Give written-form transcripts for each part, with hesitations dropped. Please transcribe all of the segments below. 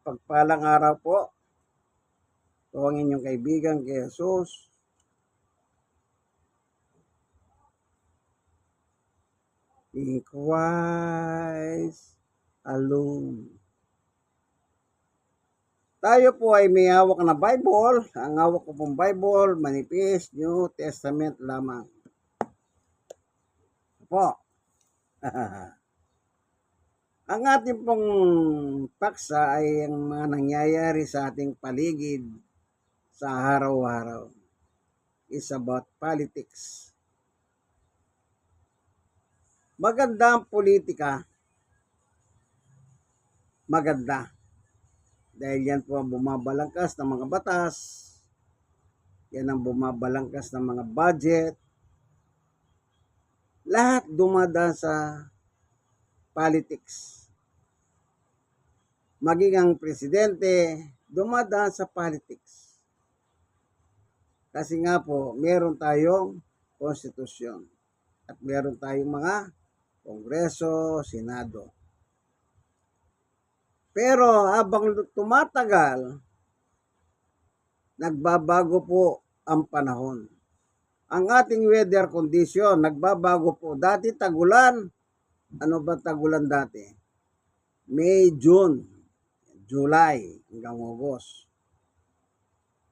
Mapagpalang araw po. Ito ang inyong kaibigan kay Jesus. In Christ alone. Tayo po ay may hawak na Bible. Ang hawak ko pong Bible, manipis, New Testament lamang. Po. Ang ating pong paksa ay ang mga nangyayari sa ating paligid sa araw-araw. It's about politics. Maganda ang politika. Maganda. Dahil yan po ang bumabalangkas ng mga batas. Yan ang bumabalangkas ng mga budget. Lahat dumadaan sa politics. Maging ang presidente, dumadaan sa politics. Kasi nga po, meron tayong konstitusyon. At meron tayong mga kongreso, senado. Pero habang tumatagal, nagbabago po ang panahon. Ang ating weather condition, nagbabago po. Dati tagulan. Ano ba tagulan dati? May, June, July, hanggang August.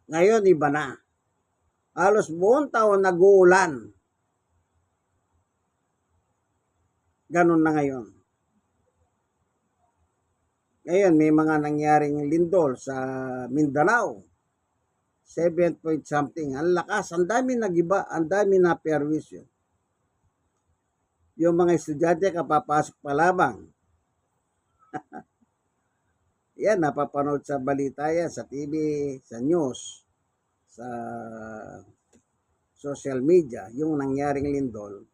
Ngayon, iba na. Halos buong taon nag-uulan. Ganun na ngayon. Ngayon, may mga nangyaring lindol sa Mindanao. 7 point something. Ang lakas, ang dami nagiba, ang dami na perwisyo. Yung mga estudyante kapapasok pa lamang. Yan, napapanood sa balita yan, sa TV, sa news, sa social media, yung nangyaring lindol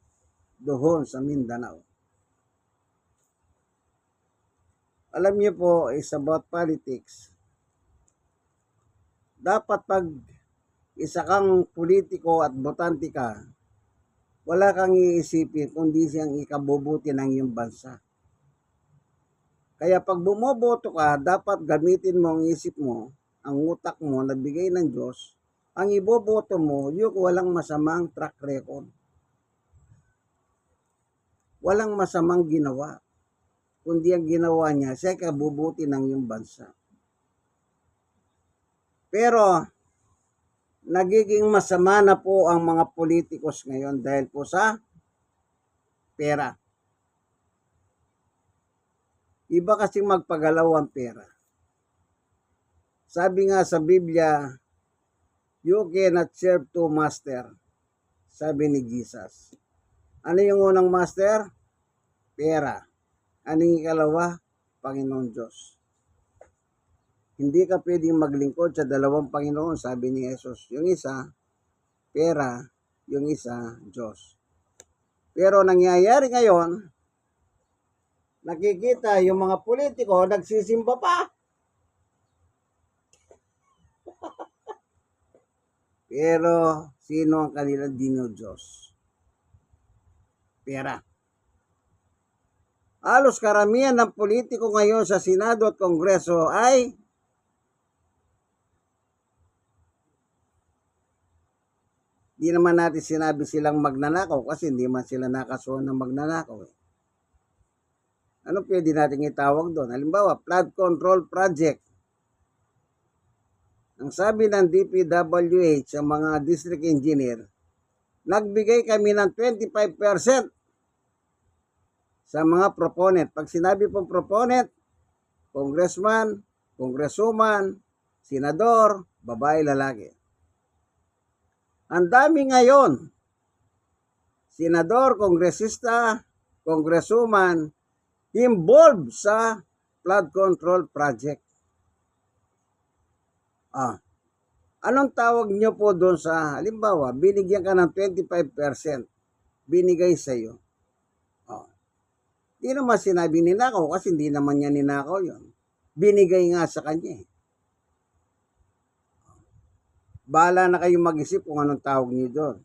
doon sa Mindanao. Alam niyo po, is about politics. Dapat pag isa kang politiko at botante ka, wala kang iisipin kundi siyang ikabubuti ng iyong bansa. Kaya pag bumoboto ka, dapat gamitin mo ang isip mo, ang utak mo na bigay ng Diyos, ang iboboto mo, yung walang masamang track record. Walang masamang ginawa. Kundi ang ginawa niya, siya ikabubuti ng iyong bansa. Pero, nagiging masama na po ang mga politikos ngayon dahil po sa pera. Iba kasing magpagalaw ang pera. Sabi nga sa Biblia, you cannot serve two master. Sabi ni Jesus. Ano yung unang master? Pera. Ano yung ikalawa? Panginoon Diyos. Hindi ka pwedeng maglingkod sa dalawang Panginoon, sabi ni Jesus. Yung isa, pera. Yung isa, Diyos. Pero nangyayari ngayon, nakikita yung mga politiko nagsisimba pa. Pero sino ang kanilang dinodiyos? Pera. Halos karamihan ng politiko ngayon sa Senado at Kongreso ay di naman natin sinabi silang magnanakaw kasi hindi man sila nakasuhan ng magnanakaw. Ano pwede natin itawag doon? Halimbawa, flood control project. Ang sabi ng DPWH sa mga district engineer, nagbigay kami ng 25% sa mga proponent. Pag sinabi pong proponent, congressman, congresswoman, senador, babae, lalaki. Ang dami ngayon, senador, kongresista, congresswoman, involved sa flood control project. Anong tawag nyo po doon sa, halimbawa, binigyan ka ng 25%, binigay sa iyo. Di naman sinabi ninakaw kasi hindi naman niya ninakaw yon. Binigay nga sa kanya. Bahala na kayong mag-isip kung anong tawag niyo doon.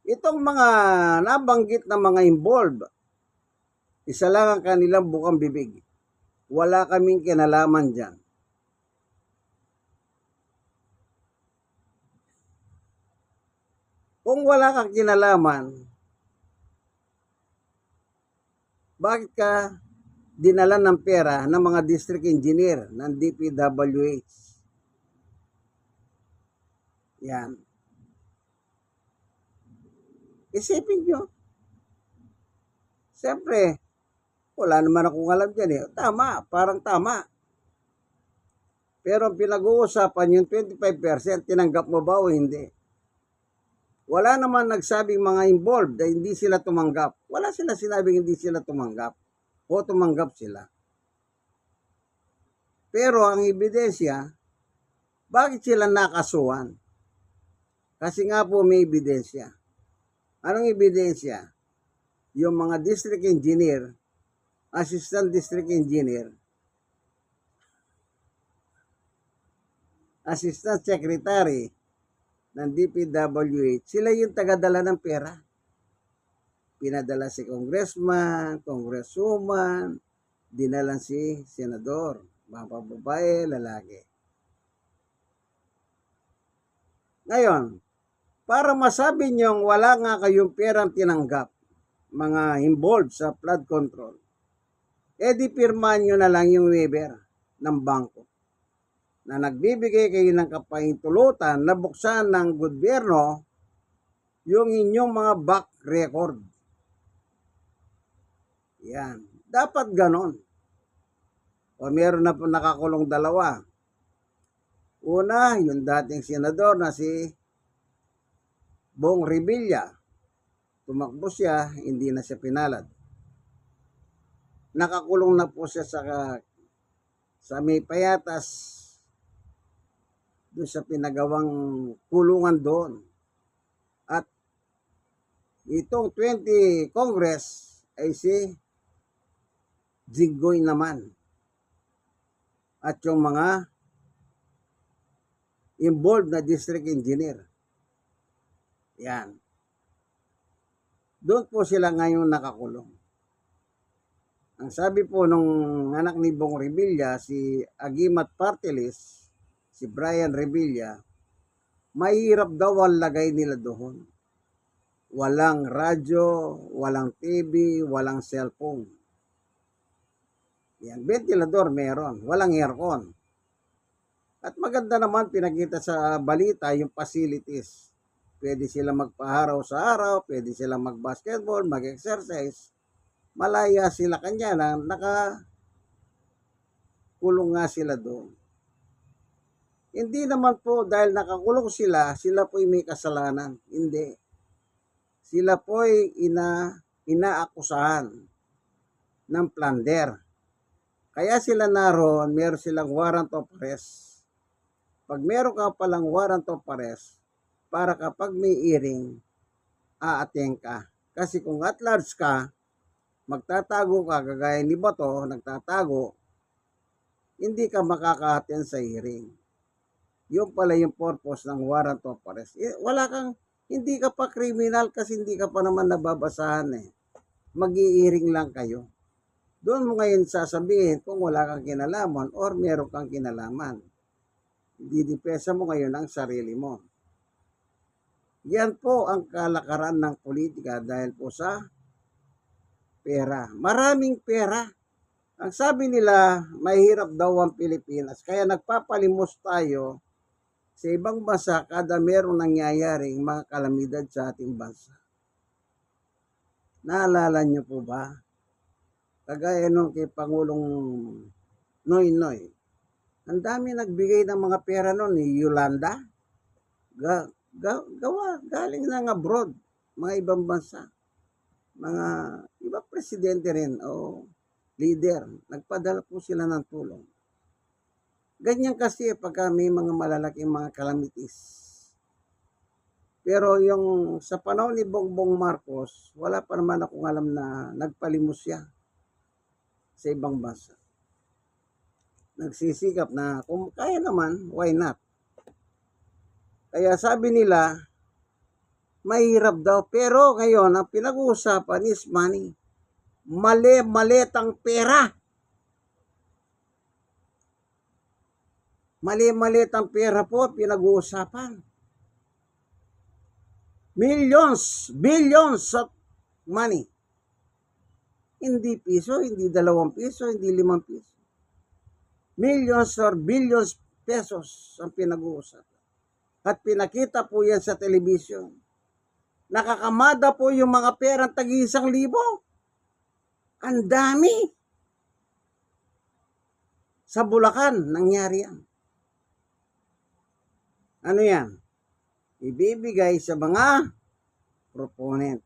Itong mga nabanggit na mga involved, isa lang ang kanilang bukang bibig. Wala kaming kinalaman dyan. Kung wala kang kinalaman, bakit ka dinala ng pera ng mga district engineer ng DPWH? Yan. Isipin nyo. Siyempre, wala naman akong alam dyan eh. Tama, parang tama. Pero pinag-uusapan yung 25%, tinanggap mo ba o hindi? Wala naman nagsabing mga involved na hindi sila tumanggap. Wala sila sinabing hindi sila tumanggap o tumanggap sila. Pero ang ebidensya, bakit sila nakasuhan? Kasi nga po may ebidensya. Anong ebidensya? Yung mga district engineer, assistant district engineer, assistant secretary ng DPWH, sila yung tagadala ng pera. Pinadala si congressman, congresswoman, dinala si senador, mga babae, lalaki. Ngayon, para masabi niyong wala nga kayong perang tinanggap, mga involved sa flood control, di pirmahan nyo na lang yung waiver ng bangko na nagbibigay kayo ng kapahintulutan na buksan ng gobyerno yung inyong mga back record. Yan. Dapat ganon. O meron na po nakakulong dalawa. Una, yung dating senador na si Bong Revilla. Tumakbo siya, hindi na siya pinalad. Nakakulong na po siya sa may Payatas, doon sa pinagawang kulungan doon. At itong 20 Congress ay si Jinggoy naman. At yung mga involved na district engineer. Yan. Doon po sila ngayon nakakulong. Ang sabi po nung anak ni Bong Revilla, si Agimat Partilis, si Brian Revilla, mahirap daw ang lagay nila doon. Walang radyo, walang TV, walang cellphone. Yan, ventilador meron, walang aircon. At maganda naman pinakita sa balita yung facilities. Pwede sila magpaharaw sa araw, pwede sila mag-basketball, mag-exercise. Malaya sila kanya na nakakulong nga sila doon. Hindi naman po dahil nakakulong sila, sila po'y may kasalanan. Hindi. Sila po'y inaakusahan ng plunder. Kaya sila naroon, meron silang warrant of arrest. Pag meron ka palang warrant of arrest, para kapag may hearing, aattend ka. Kasi kung at large ka, magtatago ka, kagaya ni Bato, nagtatago, hindi ka makaka-attend sa hearing. Yun pala yung purpose ng warrant of arrest. Hindi ka pa criminal kasi hindi ka pa naman nababasahan eh. Mag-i-hearing lang kayo. Doon mo ngayon sasabihin kung wala kang kinalaman or meron kang kinalaman. Didipesa mo ngayon ang sarili mo. Yan po ang kalakaran ng politika dahil po sa pera. Maraming pera. Ang sabi nila, mahirap daw ang Pilipinas. Kaya nagpapalimos tayo sa ibang bansa kada merong nangyayaring mga kalamidad sa ating bansa. Naalala niyo po ba? Kagaya nung kay Pangulong Noynoy. Ang dami nagbigay ng mga pera noon ni Yolanda. Galing ng abroad, mga ibang bansa. Mga iba presidente rin o leader. Nagpadala po sila ng tulong. Ganyan kasi pagka may mga malalaking mga calamities. Pero yung sa panahon ni Bongbong Marcos, wala pa naman akong alam na nagpalimos siya sa ibang bansa. Nagsisikap na kung kaya naman, why not? Kaya sabi nila, mahirap daw. Pero ngayon, ang pinag-uusapan is money. Maletang pera. Mali-maliit ang pera po pinag-uusapan. Millions, billions of money. Hindi piso, hindi 2 piso, hindi 5 piso. Millions or billions pesos ang pinag-uusapan. At pinakita po yan sa television. Nakakamada po yung mga perang tag-1,000. Ang dami. Sa Bulacan, nangyari yan. Ano yan? Ibibigay sa mga proponent.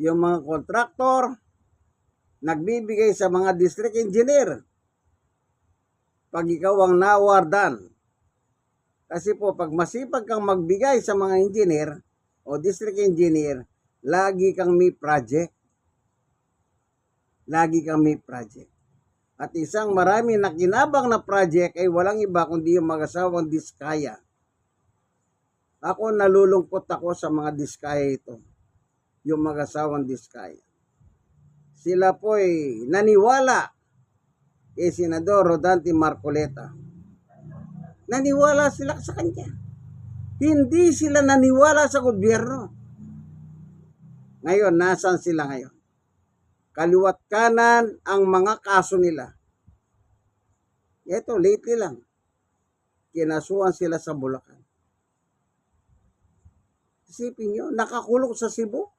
Yung mga kontraktor, nagbibigay sa mga district engineer. Pag ikaw ang nawardan. Kasi po, pag masipag kang magbigay sa mga engineer o district engineer, lagi kang may project. Lagi kang may project. At isang marami nakinabang na project ay walang iba kundi yung mag-asawang Diskaya. Ako nalulungkot ako sa mga Diskaya ito. Yung mag-asawang Diskaya. Sila po ay naniwala kay Senador Rodante Marcoleta. Naniwala sila sa kanya. Hindi sila naniwala sa gobyerno. Ngayon, nasan sila ngayon? Kaliwat kanan ang mga kaso nila. Ito, lately lang. Kinasuhan sila sa Bulacan. Isipin nyo, nakakulong sa Cebu.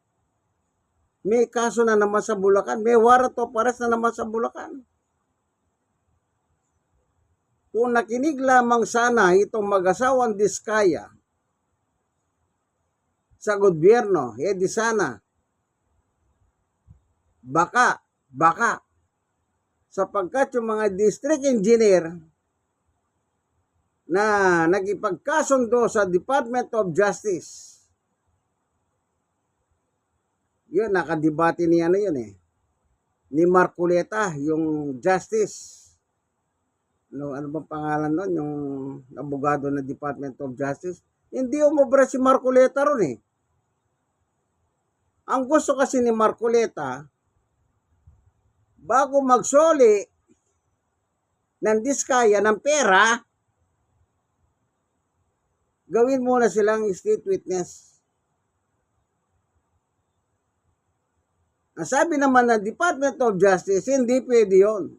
May kaso na naman sa Bulacan. May warrant of arrest na naman sa Bulacan. Kung nakinig lamang sana itong mag-asawang Diskaya sa gobyerno, di sana, baka, sapagkat yung mga district engineer na nagipagkasundo sa Department of Justice, yun, nakadebate niya na yun ni Marcoleta, yung justice. Ano bang pangalan nun? Yung abogado ng Department of Justice. Hindi umubra si Marcoleta ron Ang gusto kasi ni Marcoleta, bago magsoli ng Diskaya ng pera, gawin muna silang state witness. Ang sabi naman ng Department of Justice, hindi pwede yun.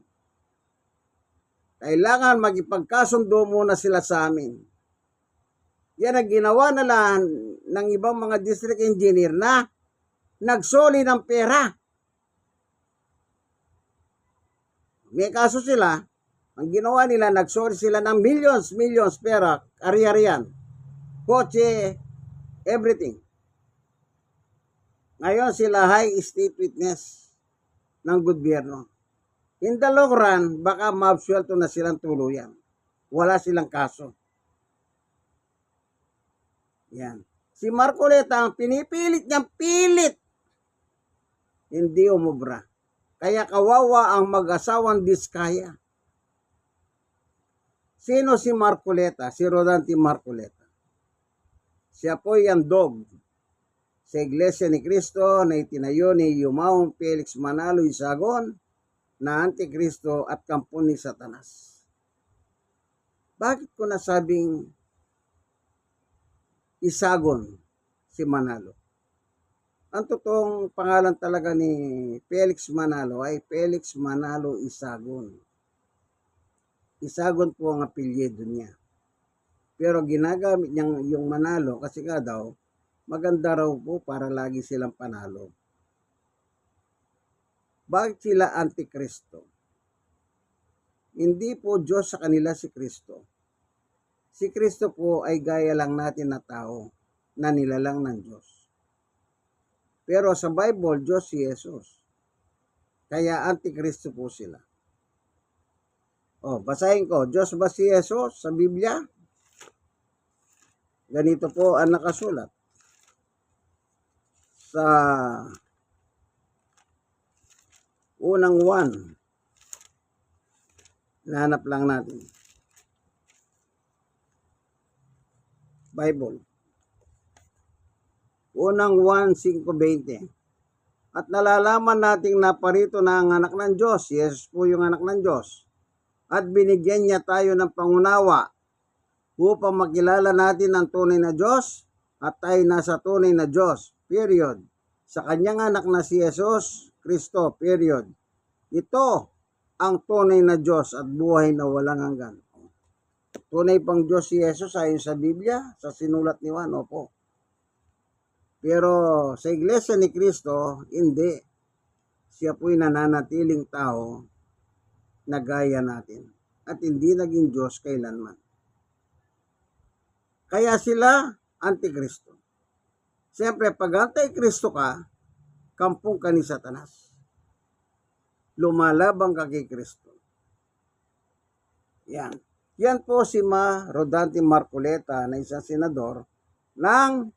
Kailangan magipagkasundo muna sila sa amin. Yan ang ginawa na lang ng ibang mga district engineer na nagsoli ng pera. May kaso sila, ang ginawa nila, nagsoli sila ng millions pera, ari-arian, kotse, everything. Ngayon sila high state witness ng gobyerno. In the long run, baka maabsuelto na silang tuluyan. Wala silang kaso. Yan. Si Marcoleta, ang pinipilit niyang pilit, hindi umubra. Kaya kawawa ang mag-asawang Diskaya. Sino si Marcoleta? Si Rodante Marcoleta. Siya po yung dog sa Iglesia ni Cristo na itinayo ni Yumaong Felix Manalo Isagon na Antikristo at kampo ni Satanas. Bakit ko nasabing Isagon si Manalo? Ang totoong pangalan talaga ni Felix Manalo ay Felix Manalo Isagon. Isagon po ang apelyido niya. Pero ginagamit niya yung Manalo kasi nga daw, maganda raw po para lagi silang panalo. Bakit sila Antikristo? Hindi po Diyos sa kanila si Kristo. Si Kristo po ay gaya lang natin na tao na nilalang ng Diyos. Pero sa Bible, Diyos si Jesus. Kaya Antikristo po sila. Basahin ko. Diyos ba si Jesus sa Biblia? Ganito po ang nakasulat. Sa unang 1. Nahanap lang natin. Bible. Unang 1:5-20. At nalalaman nating naparito na ang anak ng Diyos, si Jesus po yung anak ng Diyos. At binigyan niya tayo ng pangunawa upang makilala natin ang tunay na Diyos at tayo nasa tunay na Diyos. Period. Sa kanyang anak na si Jesus Kristo. Period. Ito ang tunay na Diyos at buhay na walang hanggan. Tunay pang Diyos si Jesus ayon sa Biblia, sa sinulat ni Juan, opo. Pero sa Iglesia ni Kristo, hindi. Siya po'y nananatiling tao na gaya natin. At hindi naging Diyos kailanman. Kaya sila antikristo. Siyempre, pag antikristo ka, kampung ka ni Satanas. Lumalabang ka kay Kristo. Yan. Yan po si Rodante Marcoleta na isang senador ng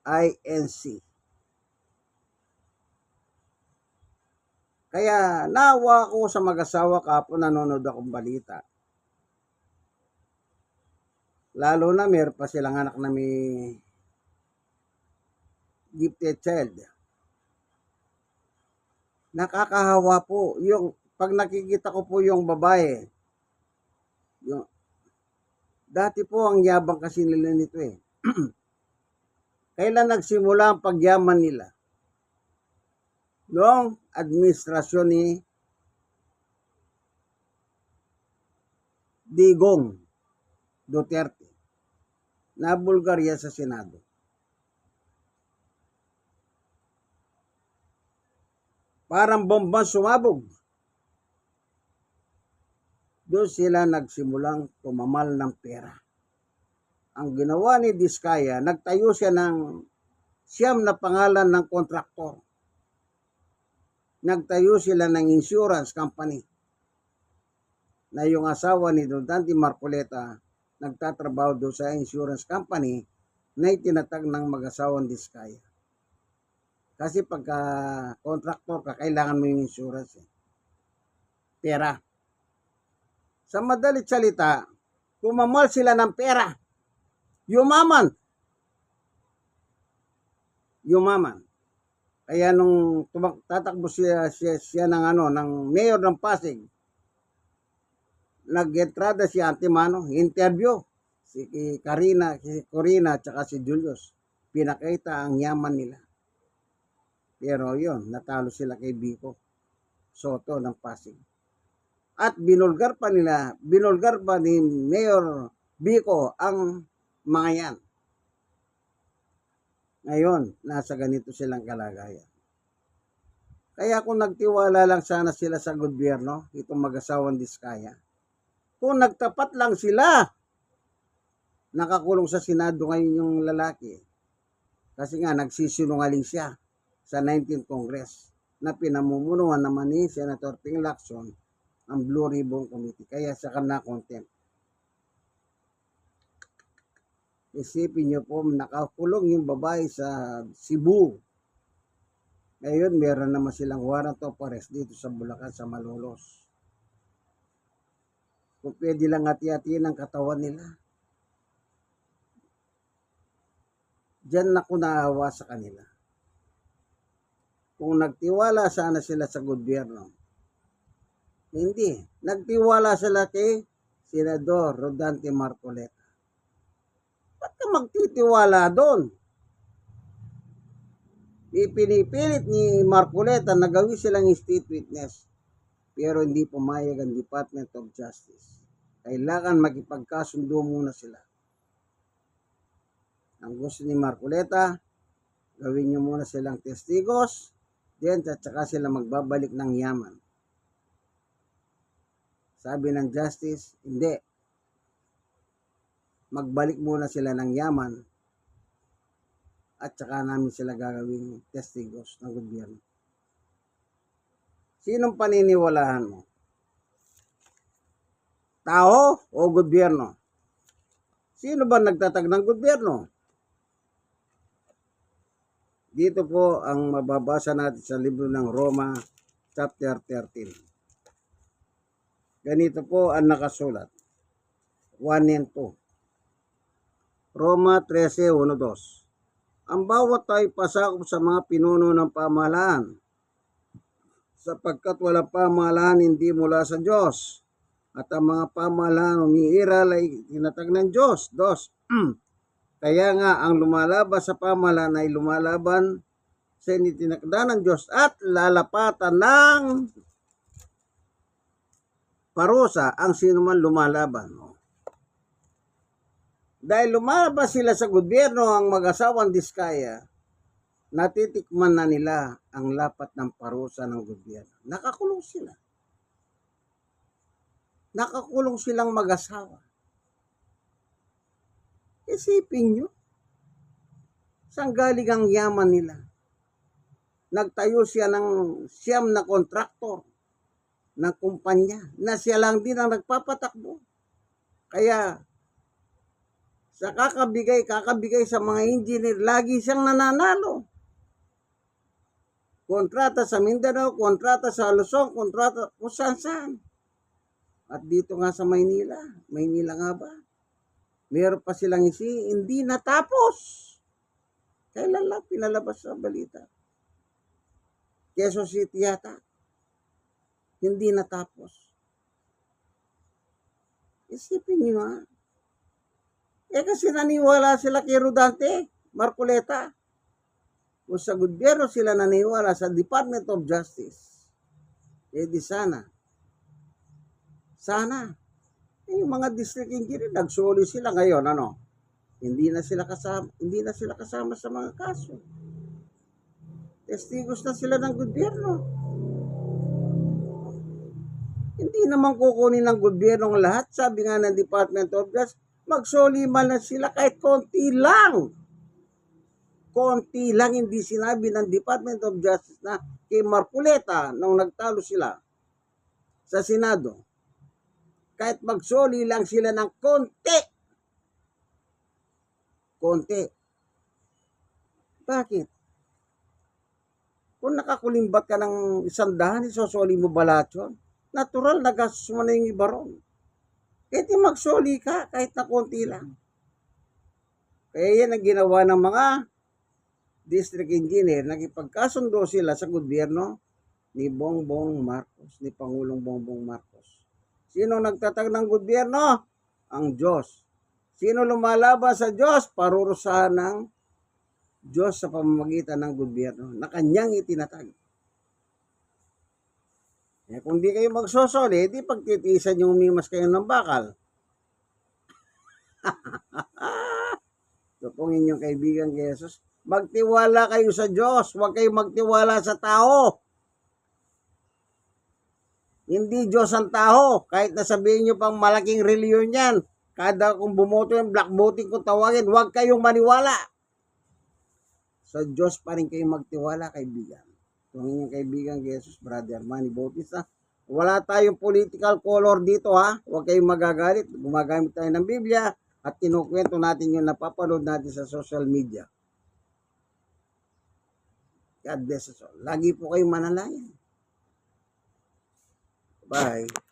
INC. Kaya nawa ko sa mag-asawa kapon nanonood akong balita. Lalo na meron pa silang anak na may gifted child. Nakakahawa po. Yung, pag nakikita ko po yung babae, yung, dati po ang yabang kasi nila nito eh. Kailan nagsimula ang pagyaman nila? Noong administrasyon ni Digong Duterte na Bulgaria sa Senado. Parang bombang sumabog. Doon sila nagsimulang tumamal ng pera. Ang ginawa ni Diskaya, nagtayo siya ng siyam na pangalan ng kontraktor. Nagtayo sila ng insurance company na yung asawa ni Rodante Marcoleta nagtatrabaho doon sa insurance company na itinatag ng mag-asawang Diskaya. Kasi pagka contractor ka, kailangan mo yung insurance. Pera. Sa madalit salita, kumamal sila ng pera. Yumaman. Kaya nung tatakbo siya ng mayor ng Pasig, nag-entrada si Antimano, interview si Corina at saka si Julius. Pinakita ang yaman nila. Pero yun, natalo sila kay Vico Soto ng Pasig. At binulgar pa ni Mayor Vico ang mga yan. Ngayon, nasa ganito silang kalagayan. Kaya kung nagtiwala lang sana sila sa gobyerno, itong mag-asawang Diskaya, kung nagtapat lang sila, nakakulong sa Senado ngayon yung lalaki. Kasi nga, nagsisinungaling siya sa 19th Congress na pinamumunuan naman ni Senator Ping Lacson ang Blue Ribbon Committee. Kaya sa kanila contempt. Isipin nyo po, nakakulong yung babae sa Cebu. Ngayon, meron naman silang warrant of arrest dito sa Bulacan, sa Malolos. Kung pwede lang hati-hatiin ang katawan nila. Diyan ako naawa sa kanila. Kung nagtiwala sana sila sa gobyerno, hindi. Nagtiwala sila kay Senador Rodante Marcoleta. Ba't ka magtitiwala doon? Ipinipilit ni Marcoleta na gawin silang state witness. Pero hindi pumayag ang Department of Justice. Kailangan makipagkasundo muna sila. Ang gusto ni Marcoleta, gawin nyo muna silang testigos, then at saka sila magbabalik ng yaman. Sabi ng Justice, hindi. Magbalik muna sila ng yaman at saka namin sila gagawing testigos ng gobyerno. Sinong paniniwalahan mo? Tao o gobyerno? Sino ba nagtatag ng gobyerno? Dito po ang mababasa natin sa libro ng Roma chapter 13. Ganito po ang nakasulat. 1 and 2. Roma 13:1-2. ang bawat tayo pasakop sa mga pinuno ng pamahalaan, sapagkat walang pamahalaan hindi mula sa Diyos, at ang mga pamahalaan umiiral ay tinatag ng Diyos. Dos, kaya nga ang lumalaban sa pamahalaan ay lumalaban sa initinakda ng Diyos at lalapatan ng parusa ang sino man lumalaban. Dahil lumalaban sila sa gobyerno, ang mag-asawang Diskaya, natitikman na nila ang lapat ng parusa ng gobyerno. Nakakulong sila. Nakakulong silang mag-asawa. Isipin nyo, saan galing ang yaman nila? Nagtayo siya ng siyam na kontraktor ng kumpanya na siya lang din ang nagpapatakbo. Kaya sa kakabigay sa mga engineer, lagi siyang nananalo. Kontrata sa Mindanao, kontrata sa Luzon, kontrata kung saan. At dito nga sa Maynila nga ba? Meron pa silang hindi natapos. Kailan lang pinalabas sa balita? Quezon City yata. Hindi natapos. Isipin nyo ha. Kasi naniwala sila kay Rodante, Marcoleta. Kung sa gobyerno sila naniwala sa Department of Justice, di sana. Yung mga district engineer, nagsoli sila ngayon, Hindi na sila kasama sa mga kaso. Testigos na sila ng gobyerno. Hindi naman kukunin ng gobyerno ang lahat. Sabi nga ng Department of Justice, magsoli man na sila kahit konti lang. Konti lang, hindi sinabi ng Department of Justice na kay Marcoleta nung nagtalo sila sa Senado. Kahit magsoli lang sila ng konti. Konti. Bakit? Kung nakakulimbat ka ng 100, isosoli mo ba lahat yun? Natural, nagastos mo na yung iba ron. Kahit magsoli ka, kahit na konti lang. Kaya yan ang ginawa ng mga district engineer. Nakipagkasundo sila sa gobyerno ni Bongbong Marcos, ni Pangulong Bongbong Marcos. Sino nagtatag ng gobyerno? Ang Diyos. Sino lumalaban sa Diyos? Parurusahan ng Diyos sa pamamagitan ng gobyerno na kanyang itinatag. Kung di kayo magsosoli, di pagtitiisan yung umimas kayo ng bakal. Ito pong inyong kaibigan kay Jesus. Magtiwala kayo sa Diyos. Huwag kayo magtiwala sa tao. Hindi Diyos ang tao. Kahit nasabihin nyo pang malaking reliyon yan. Kada kung bumoto yung black voting kung tawagin, huwag kayong maniwala. Sa Diyos pa rin kayo magtiwala, kaibigan. Itong inyong kaibigan kay Jesus, Brother Manny Bautista. Wala tayong political color dito ha. Huwag kayong magagalit. Gumagamit tayo ng Biblia at kinukwento natin yung napapanood natin sa social media. God bless us all. Lagi po kayong manalangin. Bye.